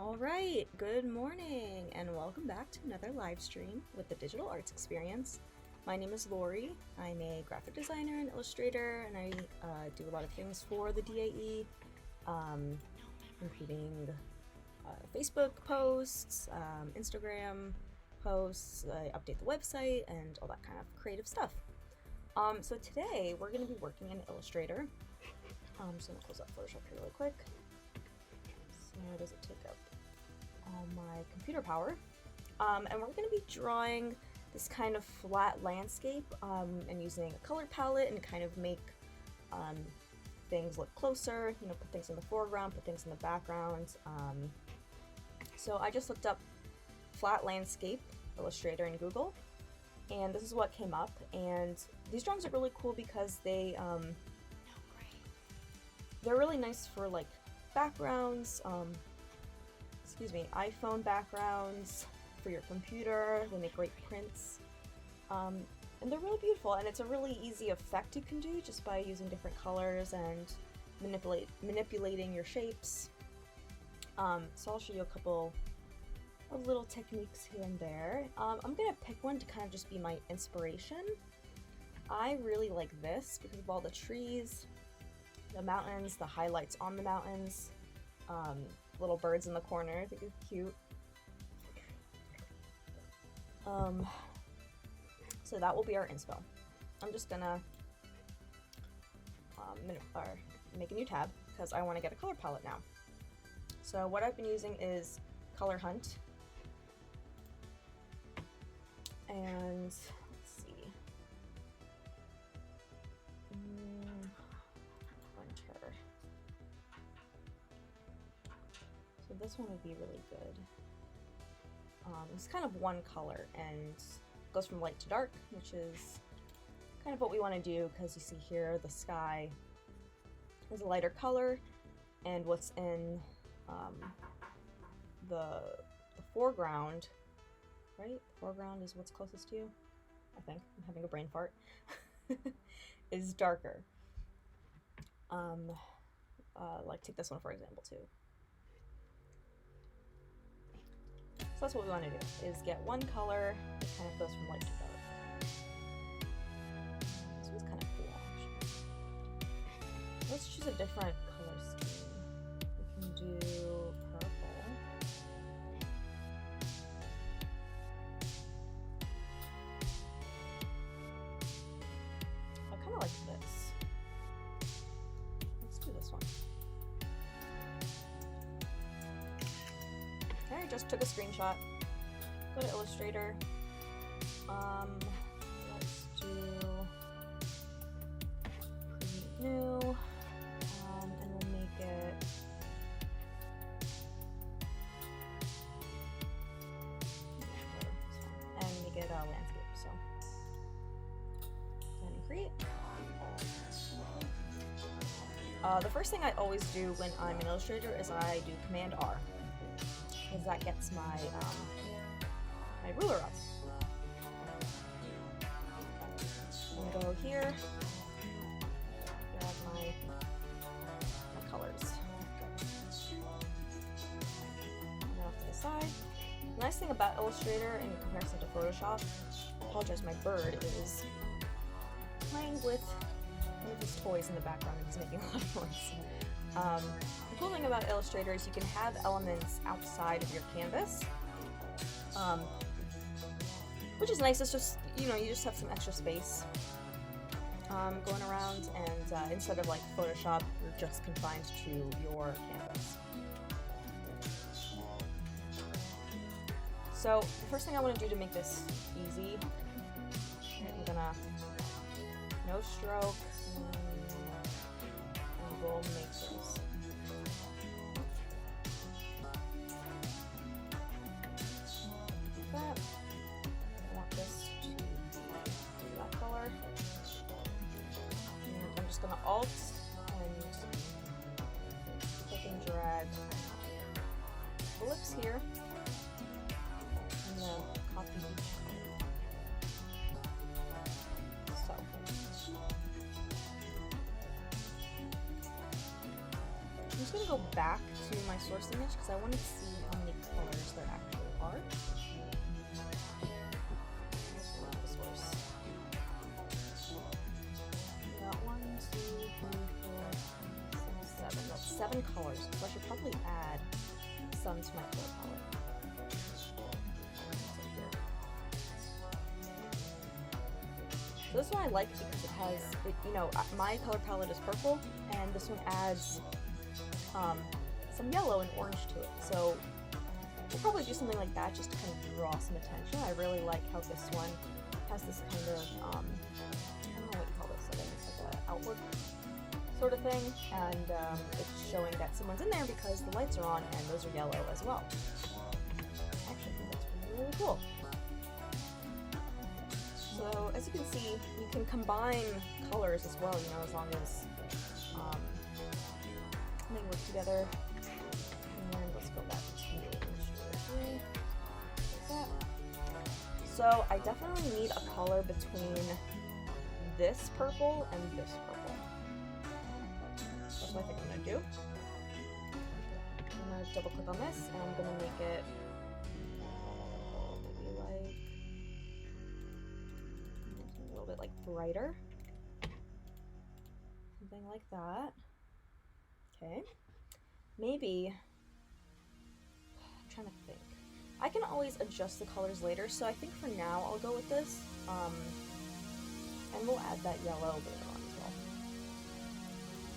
Alright, good morning and welcome back to another live stream with the Digital Arts Experience. My name is Lory. I'm a graphic designer and illustrator, and I do a lot of things for the DAE, including Facebook posts, Instagram posts, I update the website, and all that kind of creative stuff. So today we're going to be working in Illustrator. I'm just going to close up Photoshop here really quick. So does it take up all my computer power? And we're going to be drawing this kind of flat landscape and using a color palette and kind of make things look closer, you know, put things in the foreground, put things in the background. So I just looked up flat landscape Illustrator in Google, and this is what came up. And these drawings are really cool because they're really nice for like backgrounds, iPhone backgrounds for your computer. They make great prints, and they're really beautiful, and it's a really easy effect you can do just by using different colors and manipulating your shapes. So I'll show you a couple of little techniques here and there. I'm gonna pick one to kind of just be my inspiration. I really like this because of all the trees, the mountains, the highlights on the mountains, little birds in the corner. I think it's cute. So that will be our inspo. I'm just gonna make a new tab because I want to get a color palette now. So what I've been using is Color Hunt, and let's see. Winter. So this one would be really good. It's kind of one color and goes from light to dark, which is kind of what we want to do because you see here the sky is a lighter color, and what's in the foreground, right? The foreground is what's closest to you, I think. I'm having a brain fart. Is darker. Like take this one for example too. So that's what we want to do, is get one color that kind of goes from light to dark. This one's kind of cool, actually. Let's choose a different color scheme. We can do purple. I kind of like this. Let's do this one. Okay, I just took a screenshot. Go to Illustrator. Let's do create new, and we'll make it a landscape. So go ahead and create. The first thing I always do when I'm in Illustrator is I do Command R, because that gets my my ruler up. I'm gonna go here, grab my colors. And off to the side. The nice thing about Illustrator in comparison to Photoshop, I apologize, my bird is playing with one of his toys in the background and he's making a lot of noise. The cool thing about Illustrator is you can have elements outside of your canvas, which is nice. It's just, you know, you just have some extra space going around, and instead of like Photoshop, you're just confined to your canvas. So the first thing I want to do to make this easy, I'm gonna no stroke, and we'll make this. That. I want this to be that color. And I'm just gonna Alt and click and drag ellipse here. And then copy each color. So. I'm just going to go back to my source image because I want to see how 7 colors, so I should probably add some to my color palette. So this one I like because it has, you know, my color palette is purple, and this one adds some yellow and orange to it. So we'll probably do something like that just to kind of draw some attention. I really like how this one has this kind of, I don't know what you call this, like an outlook sort of thing, and it's showing that someone's in there because the lights are on and those are yellow as well. Actually, I think that's really cool. So as you can see, you can combine colors as well, you know, as long as they work together. And let's go back to Illustrator. Like that. So I definitely need a color between this purple and this purple. That's what I think I'm gonna do. I'm gonna double click on this and I'm gonna make it maybe like a little bit like brighter. Something like that. Okay. Maybe, I'm trying to think. I can always adjust the colors later, so I think for now I'll go with this. And we'll add that yellow later on as well.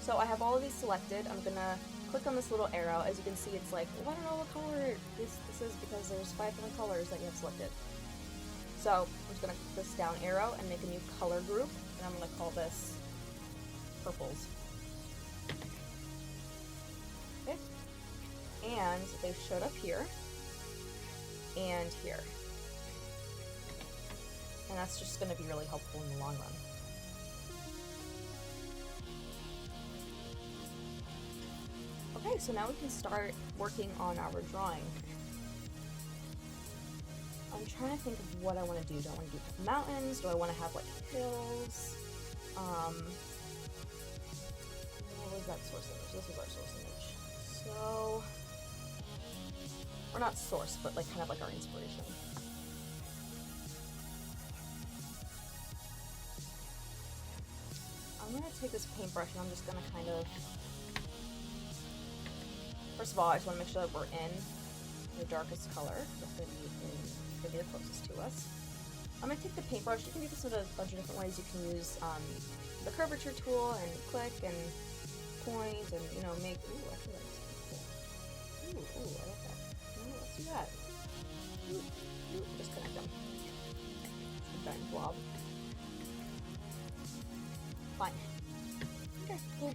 So I have all of these selected. I'm gonna click on this little arrow. As you can see, it's like, well, I don't know what color this is because there's 5 different colors that you have selected. So I'm just gonna click this down arrow and make a new color group, and I'm gonna call this purples. Okay. And they've showed up here and here. And that's just going to be really helpful in the long run. Okay, so now we can start working on our drawing. I'm trying to think of what I want to do. Do I want to do mountains? Do I want to have like hills? What was that source image? This was our source image. So, or not source, but like kind of like our inspiration. I'm gonna take this paintbrush and I'm just gonna kind of, first of all, I just want to make sure that we're in the darkest color. That's gonna be the closest to us. I'm gonna take the paintbrush. You can do this in a bunch of different ways. You can use the curvature tool and click and point and, you know, make. Ooh, I feel like it's cool. Ooh, I like that. Let's do that. Ooh, disconnect them. Giant blob. Fine. Okay, cool.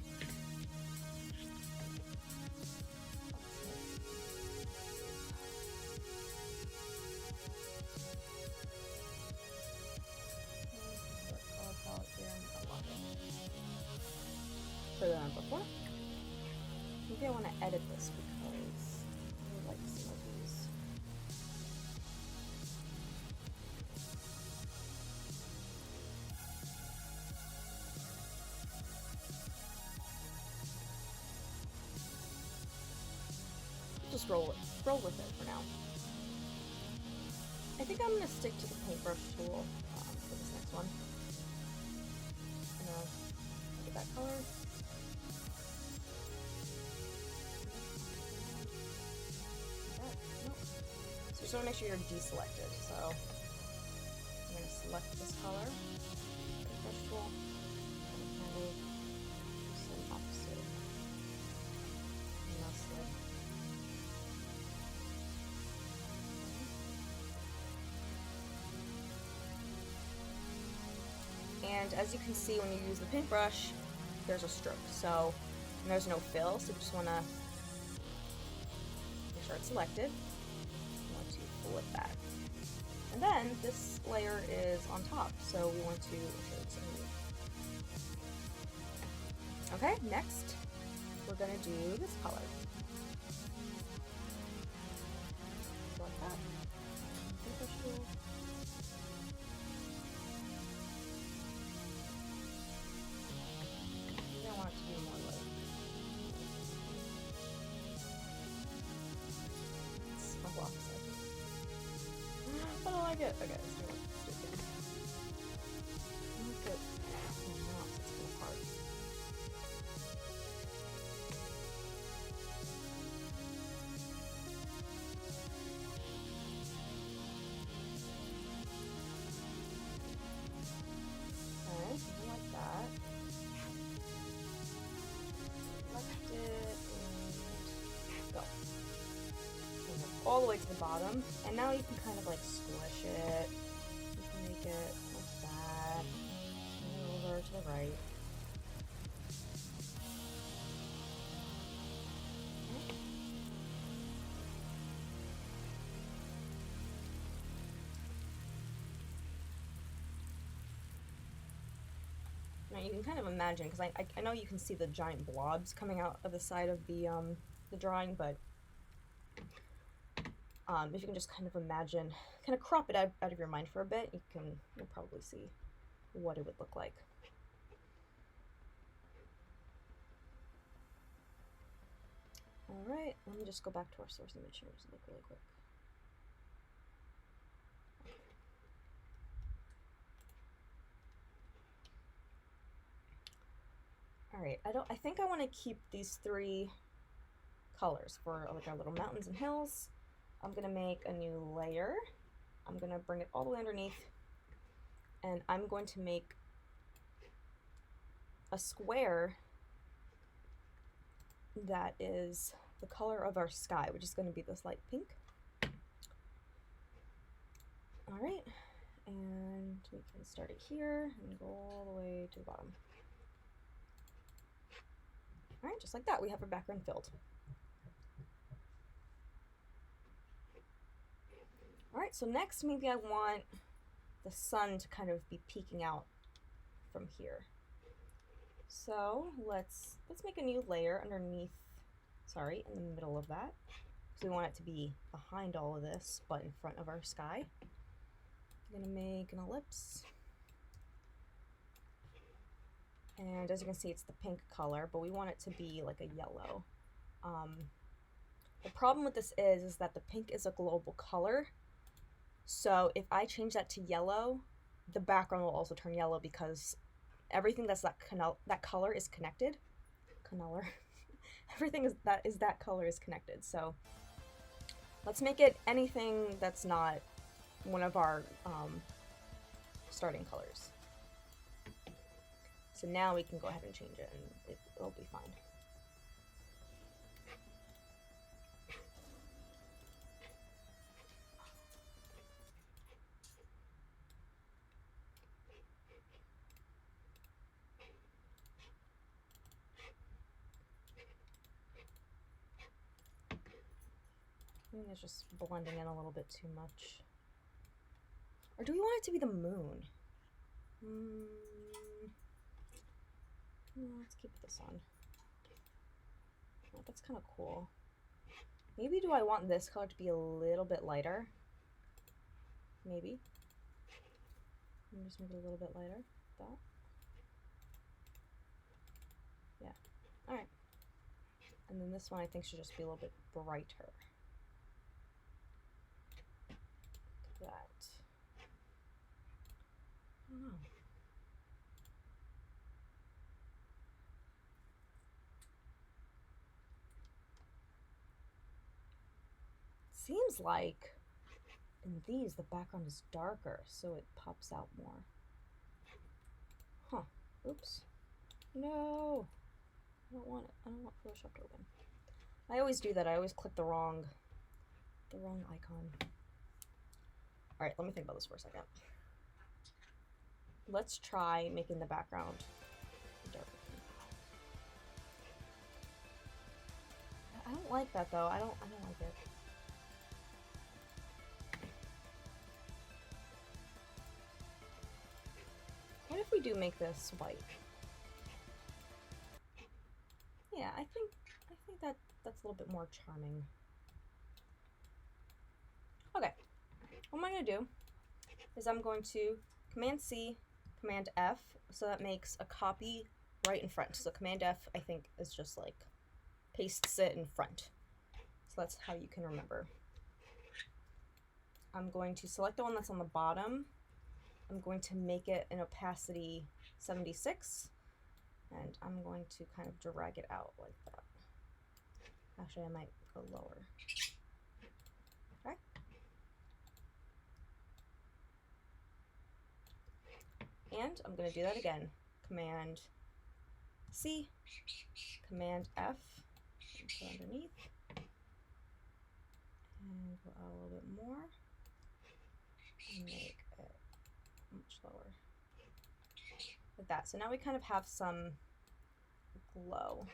Further than before. Maybe I want to edit this because I would like some of these. Just roll with it for now. I think I'm going to stick to the paintbrush tool for this next one. I'm going to get that color. So just want to make sure you're deselected. So I'm going to select this color, paintbrush tool, and kind of do some opposite. And as you can see, when you use the paintbrush, there's a stroke. So there's no fill. So we just want to make sure it's selected. With that. And then this layer is on top, so we want to ensure it's smooth. Okay, next we're going to do this color. Like that. I want it to be more like it's a block. I don't like it. Okay, let's do it. Let's do it. It's gonna apart. way to the bottom, and now you can kind of like squish it. You can make it like that, and over to the right. Now you can kind of imagine, because I know you can see the giant blobs coming out of the side of the drawing, but if you can just kind of imagine, kind of crop it out of your mind for a bit, you'll probably see what it would look like. Alright, let me just go back to our source image here, just look really quick. Alright, I think I want to keep these 3 colors for like our little mountains and hills. I'm gonna make a new layer. I'm gonna bring it all the way underneath, and I'm going to make a square that is the color of our sky, which is going to be this light pink. Alright, and we can start it here and go all the way to the bottom. Alright, just like that, we have our background filled. Alright, so next maybe I want the sun to kind of be peeking out from here. So let's make a new layer underneath, sorry, in the middle of that. So we want it to be behind all of this, but in front of our sky. I'm gonna make an ellipse. And as you can see, it's the pink color, but we want it to be like a yellow. The problem with this is that the pink is a global color. So if I change that to yellow, the background will also turn yellow because everything that's that color is connected. Everything that color is connected. So let's make it anything that's not one of our starting colors. So now we can go ahead and change it, and it'll be fine. I think it's just blending in a little bit too much. Or do we want it to be the moon? Let's keep this on. Oh, that's kind of cool. Maybe do I want this color to be a little bit lighter? Maybe. Let me just make it a little bit lighter. That. Yeah. Alright. And then this one I think should just be a little bit brighter. That. I don't know. Seems like in these the background is darker, so it pops out more. Huh. Oops. No. I don't want it. I don't want Photoshop to open. I always do that. I always click the wrong icon. Alright, let me think about this for a second. Let's try making the background darker. I don't like that though. I don't like it. What if we do make this white? Yeah, I think that's a little bit more charming. Okay, what I'm going to do is I'm going to Command C, Command F, so that makes a copy right in front. So Command F, I think, is just like pastes it in front. So that's how you can remember. I'm going to select the one that's on the bottom. I'm going to make it an opacity 76, and I'm going to kind of drag it out like that. Actually, I might go lower. Okay. And I'm going to do that again. Command C, Command F, and go underneath. And go out a little bit more and make it much lower. Like that. So now we kind of have some glow.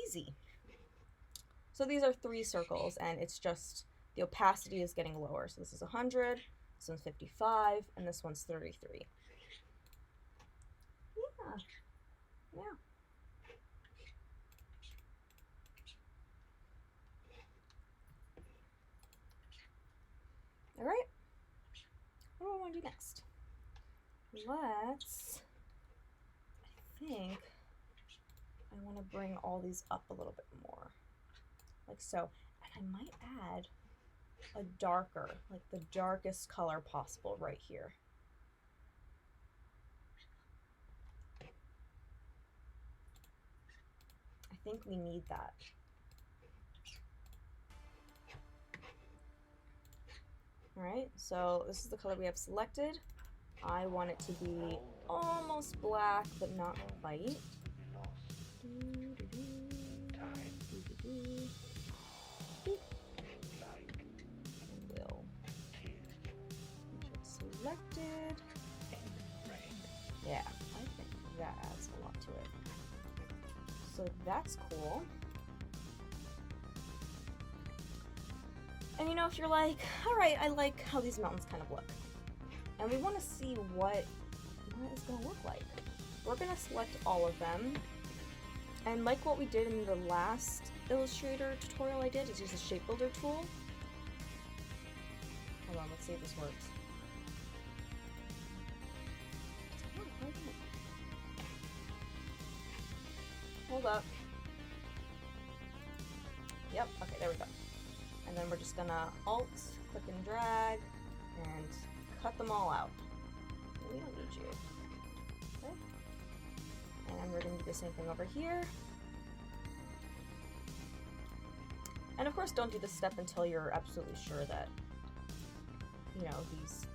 Easy. So these are 3 circles, and it's just the opacity is getting lower. So this is 100, this one's 55, and this one's 33. Yeah. All right. What do I want to do next? I think I want to bring all these up a little bit more, like so. And I might add a darker, like the darkest color possible right here. I think we need that. All right, so this is the color we have selected. I want it to be almost black, but not quite. Selected. Yeah, I think that adds a lot to it. So that's cool. And you know, if you're like, all right, I like how these mountains kind of look, and we want to see what it's going to look like, we're going to select all of them. And like what we did in the last Illustrator tutorial I did, is use the shape builder tool. Hold on, let's see if this works. Hold up. Yep, okay, there we go. And then we're just gonna Alt, click and drag, and cut them all out. We don't need you. Okay. And we're gonna do the same thing over here. And of course, don't do this step until you're absolutely sure that, you know, these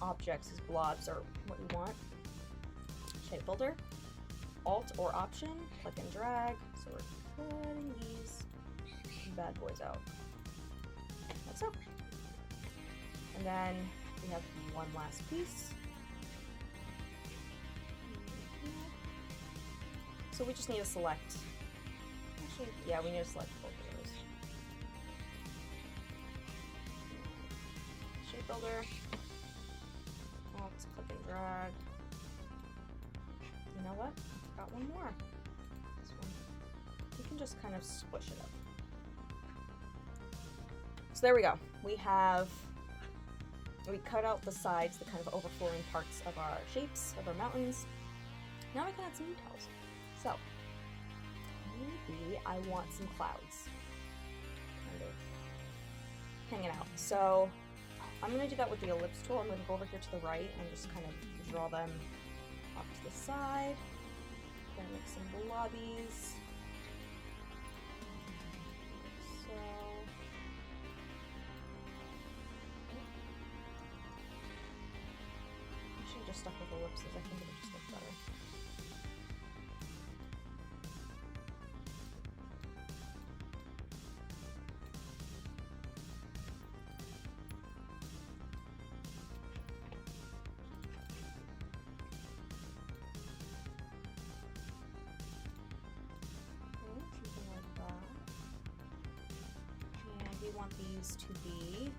objects, these blobs are what you want. Shape builder, Alt or Option, click and drag. So we're cutting these bad boys out. Like so. And then we have one last piece. So we just need to select. Actually, yeah, we need to select both of those. Shape builder. Alt, click and drag. You know what? I've got one more. This one. You can just kind of squish it up. So there we go. We cut out the sides, the kind of overflowing parts of our shapes, of our mountains. Now we can add some details. So, maybe I want some clouds kind of hanging out. So, I'm going to do that with the ellipse tool. I'm going to go over here to the right and just kind of draw them off to the side. Gonna make some blobbies. So, actually just stuck with ellipses. I think it would just look better. Want these to be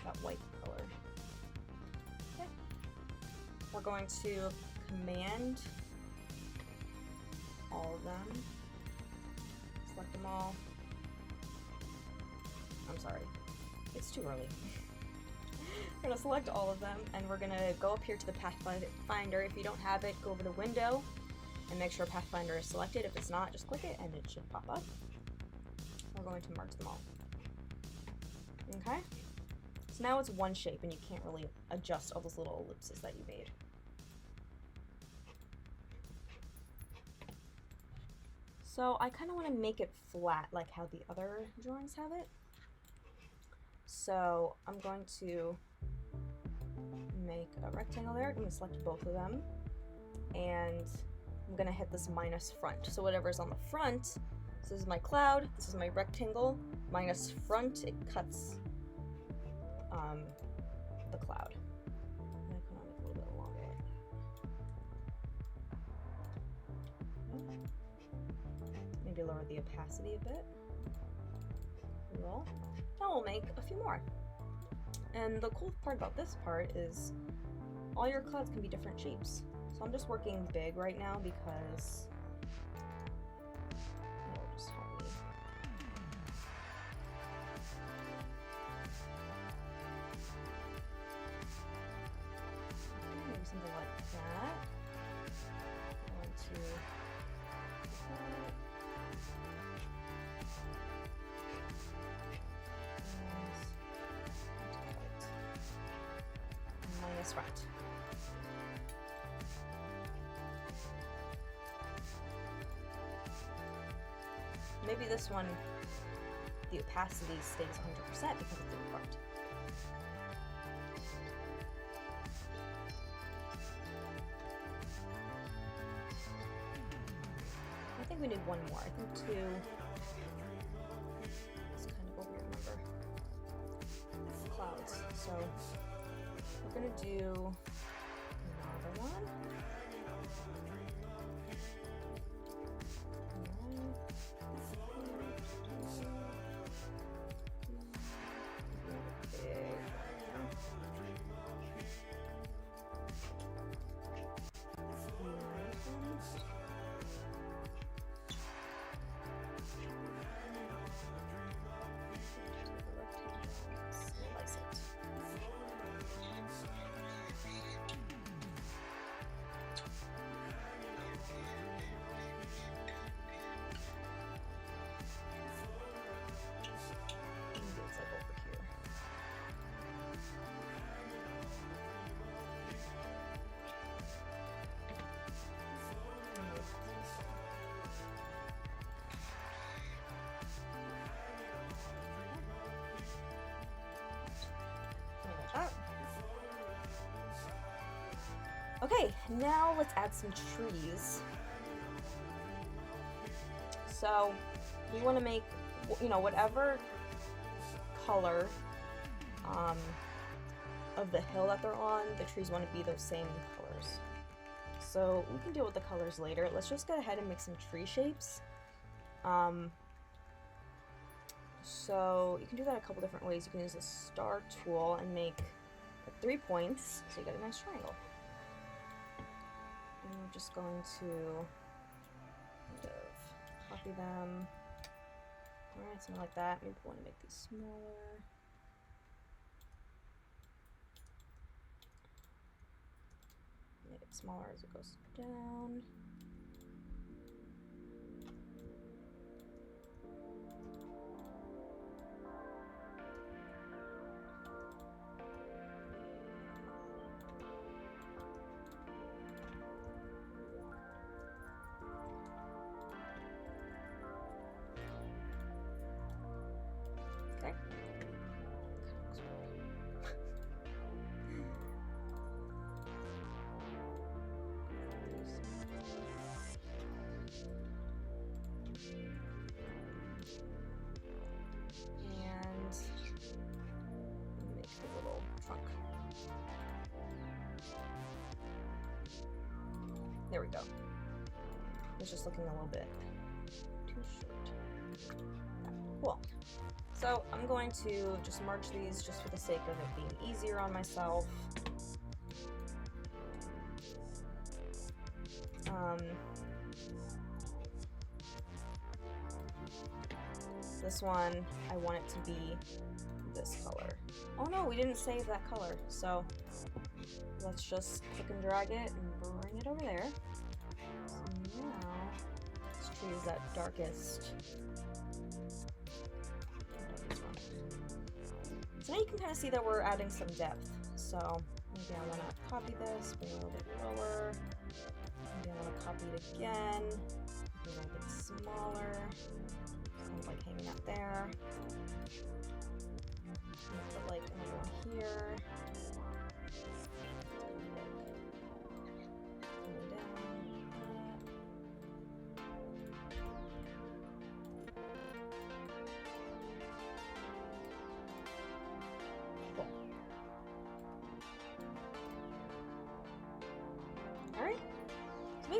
that white color. Okay. We're going to command all of them. Select them all. I'm sorry, it's too early. We're going to select all of them, and we're going to go up here to the Pathfinder. If you don't have it, go over to Window and make sure Pathfinder is selected. If it's not, just click it and it should pop up. We're going to merge them all. Okay? So now it's one shape and you can't really adjust all those little ellipses that you made. So I kind of want to make it flat like how the other drawings have it. So I'm going to make a rectangle there. I'm going to select both of them. And I'm gonna hit this minus front. So whatever's on the front, this is my cloud, this is my rectangle, minus front, it cuts the cloud. I'm gonna put on a little bit longer. Maybe lower the opacity a bit. Cool. Now we'll make a few more. And the cool part about this part is all your clouds can be different shapes. So I'm just working big right now because it'll just help me. Maybe something like that. I want to minus front. Maybe this one, the opacity stays 100% because it's in the front. I think we need one more. I think two. It's kind of a weird number. Clouds. So we're gonna do another one. Okay, now let's add some trees. So we want to make, you know, whatever color of the hill that they're on, the trees want to be those same colors. So we can deal with the colors later. Let's just go ahead and make some tree shapes. So you can do that a couple different ways. You can use the star tool and make 3 points, so you get a nice triangle. And we're just going to kind of copy them. Alright, something like that. Maybe we want to make these smaller. Make it smaller as it goes down. Okay. And make a little trunk. There we go. It's just looking a little bit too short. Yeah, cool. So I'm going to just merge these just for the sake of it being easier on myself. This one, I want it to be this color. Oh no, we didn't save that color. So let's just click and drag it and bring it over there. So now let's choose that darkest. So now you can kind of see that we're adding some depth. So maybe I want to copy this, bring it a little bit lower. Maybe I want to copy it again, make it a little bit smaller. Kind of like hanging out there. Put like another one here. Coming down.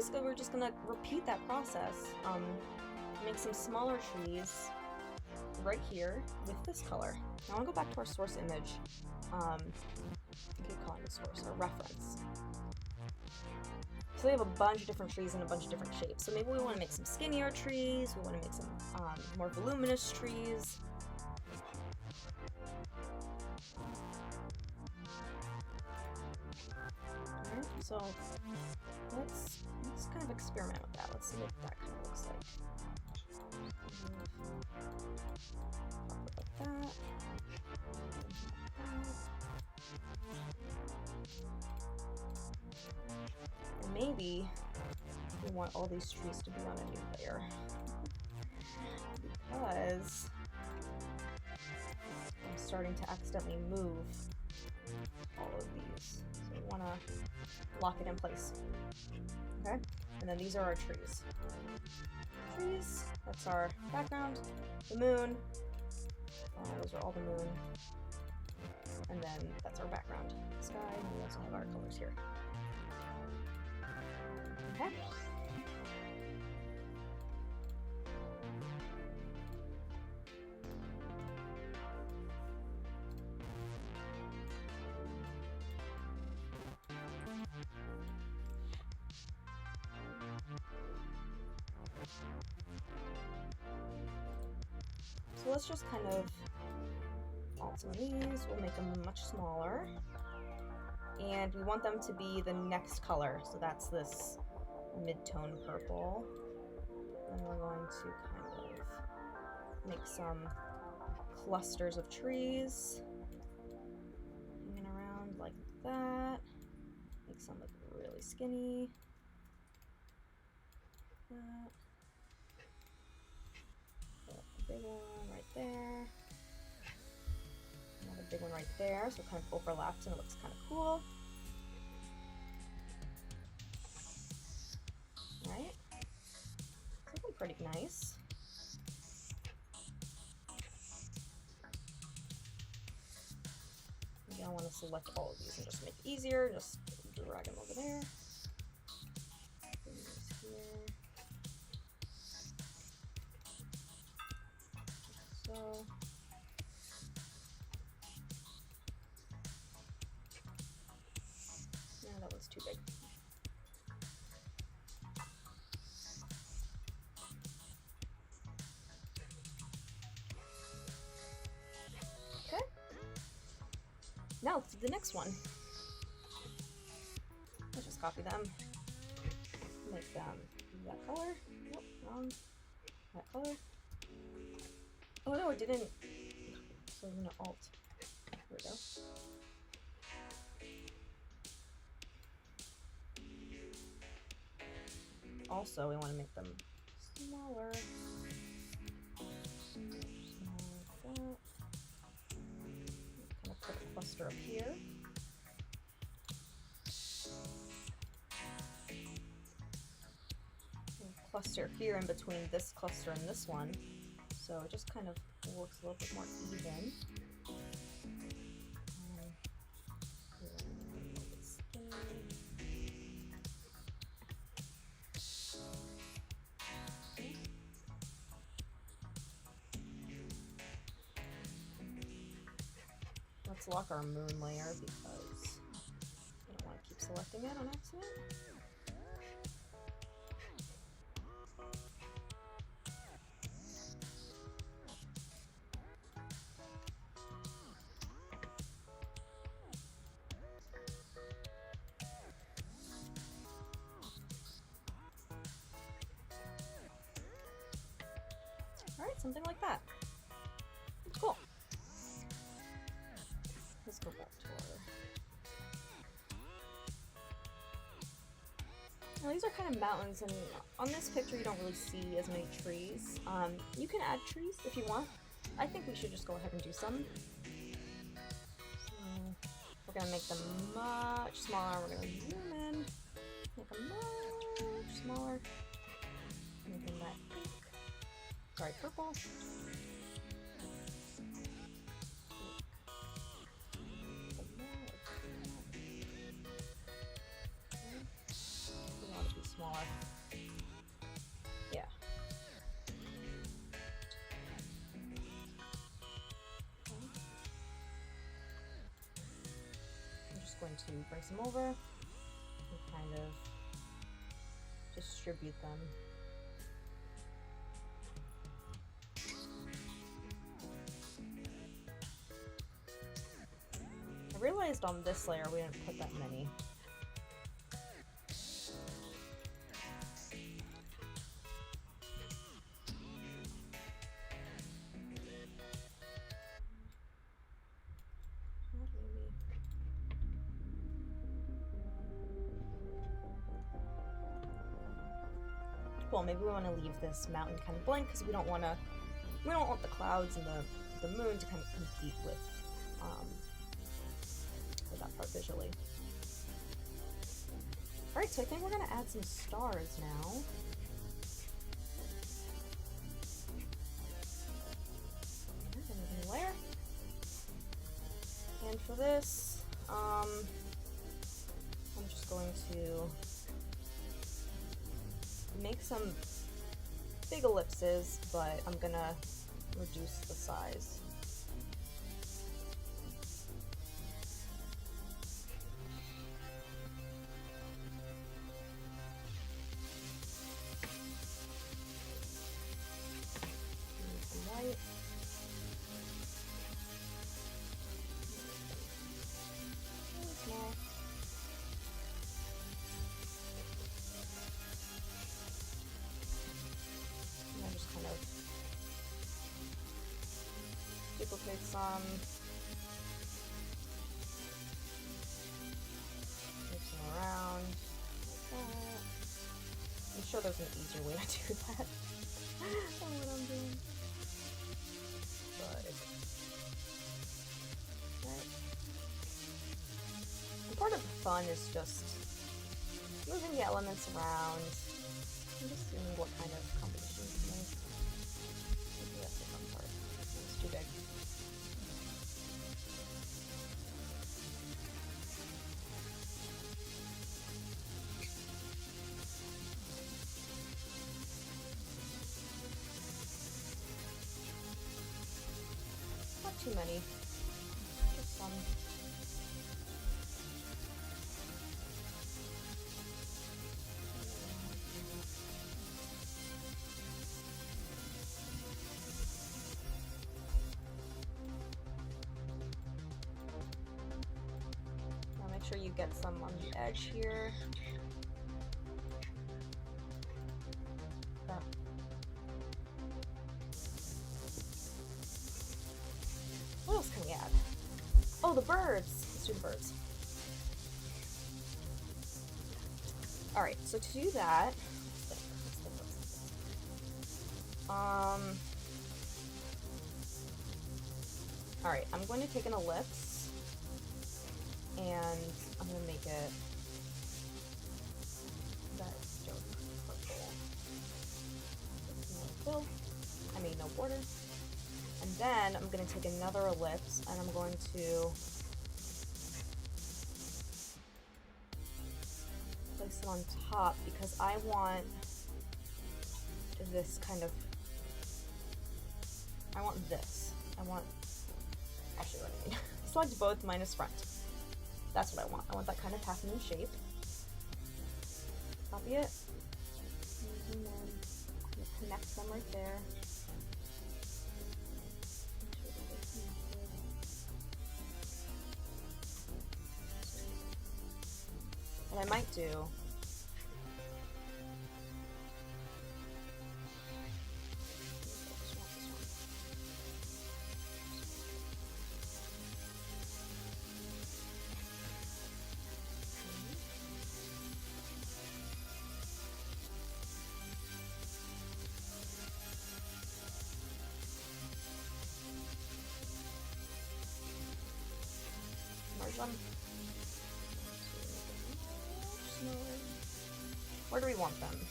basically we're just gonna repeat that process. Make some smaller trees right here with this color. Now I want to go back to our source image. I keep calling it source, our reference. So we have a bunch of different trees and a bunch of different shapes. So maybe we want to make some skinnier trees. We want to make some more voluminous trees. Alright, so let's kind of experiment with that. Let's see what that kind of looks like. Like that. And maybe we want all these trees to be on a new layer because I'm starting to accidentally move all of these. So we want to lock it in place. Okay? And then these are our trees. Trees, that's our background, the moon, those are all the moon, and then that's our background, sky, and we also have our colors here. Okay. So let's just kind of alt some of these. We'll make them much smaller. And we want them to be the next color. So that's this mid-tone purple. And we're going to kind of make some clusters of trees hanging around like that. Make some look really skinny. Like that. Big one right there. Another big one right there, so it kind of overlaps and it looks kind of cool. Right? It's looking pretty nice. Maybe I want to select all of these and just make it easier. Just drag them over there. Bring these here. So. No, that was too big. Okay. Now let's do the next one. Let's just copy them. Make them that color. Nope, wrong. That color. Oh no, it didn't. So I'm gonna alt. Here we go. Also, we want to make them smaller. Like that. Kind of put a cluster up here. A cluster here in between this cluster and this one. So it just kind of works a little bit more even. Let's lock our moon layer because I don't want to keep selecting it on accident. Alright, something like that. Cool. Let's go back to our... Now these are kind of mountains, and on this picture you don't really see as many trees. You can add trees if you want. I think we should just go ahead and do some. So we're going to make them much smaller. We're going to zoom in, make them much smaller. Make them that pink. Sorry, purple. We want it to be smaller. to bring some over and kind of distribute them. I realized on this layer we didn't put that many. Well, maybe we want to leave this mountain kind of blank because we don't want the clouds and the moon to kind of compete with that part visually. All right, so I think we're gonna add some stars now. Layer. And for this, I'm just going to make some big ellipses, but I'm gonna reduce the size. Some white. Really small. Kind of duplicate some, move some around like that. I'm sure there's an easier way to do that than what I'm doing. But right. And part of the fun is just moving the elements around and just seeing what kind of combinations to make. Maybe that's the fun part. It's too big. Not too many. Just some. Make sure you get some on the edge here. What else can we add? Oh, the birds! Let's do the birds. Alright, so to do that, alright, I'm going to take an ellipse and I'm going to make it that dark purple. No fill. I mean, no border. And then I'm going to take another ellipse and I'm going to place it on top because I want this kind of, actually what I mean, select both minus front. That's what I want. I want that kind of half moon shape. Copy it, and then connect them right there. What I might do merge them. Where do we want them?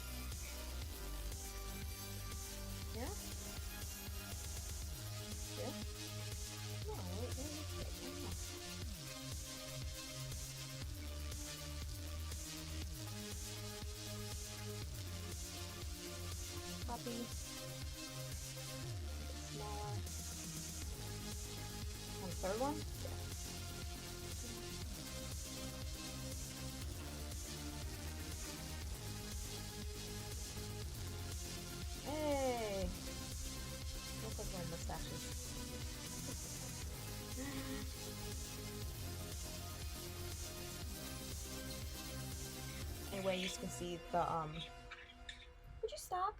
Here? Here? No, copy. Smaller. And the third one? Yeah. way you can see the, would you stop?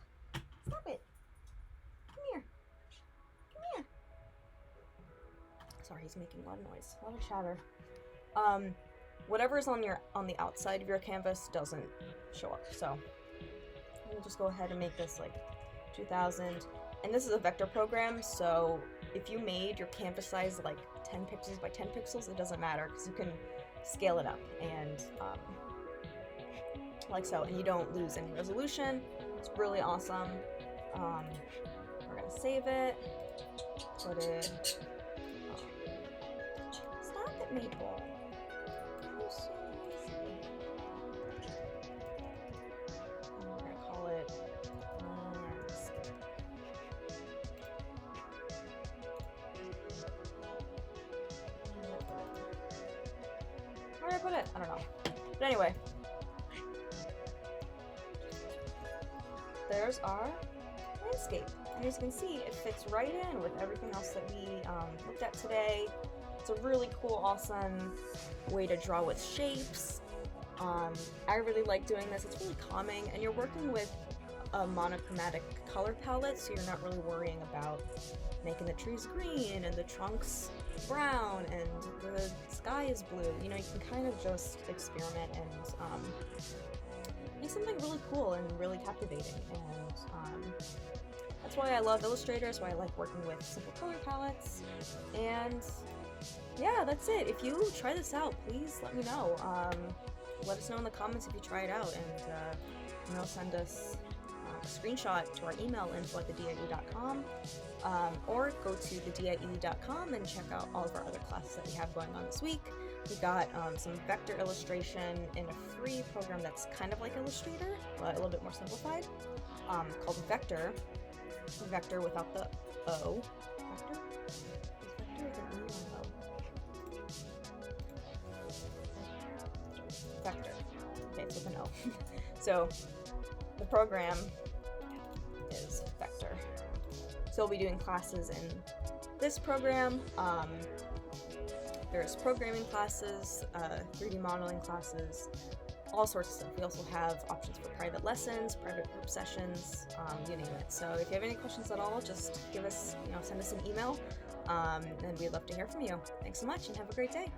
Stop it. Come here. Come here. Sorry, he's making a lot of noise, a lot of chatter. Whatever's on the outside of your canvas doesn't show up, so we'll just go ahead and make this like 2000. And this is a vector program, so if you made your canvas size like 10 pixels by 10 pixels, it doesn't matter because you can scale it up and like so, and you don't lose any resolution. It's really awesome. We're gonna save it, put it. Stop it, Maple. You're so noisy. And we're gonna call it landscape. Where did I put it? I don't know. But anyway, there's our landscape. And as you can see, it fits right in with everything else that we looked at today. It's a really cool, awesome way to draw with shapes. I really like doing this. It's really calming, and you're working with a monochromatic color palette, so you're not really worrying about making the trees green and the trunks brown and the sky is blue. You know, you can kind of just experiment and make something really cool and really captivating. And that's why I love Illustrator. That's why I like working with simple color palettes. And yeah, that's it. If you try this out, please let me know. Let us know in the comments if you try it out, and send us a screenshot to our email, info@thedie.com, or go to thedie.com and check out all of our other classes that we have going on this week. We got some vector illustration in a free program that's kind of like Illustrator, but a little bit more simplified, called Vector. Vector without the O. Vector? Is Vector with an E or an O? Vector. Okay, it's with an O. So the program is Vector. So we'll be doing classes in this program. There's programming classes, 3D modeling classes, all sorts of stuff. We also have options for private lessons, private group sessions, you name it. So if you have any questions at all, just give us, send us an email, and we'd love to hear from you. Thanks so much and have a great day.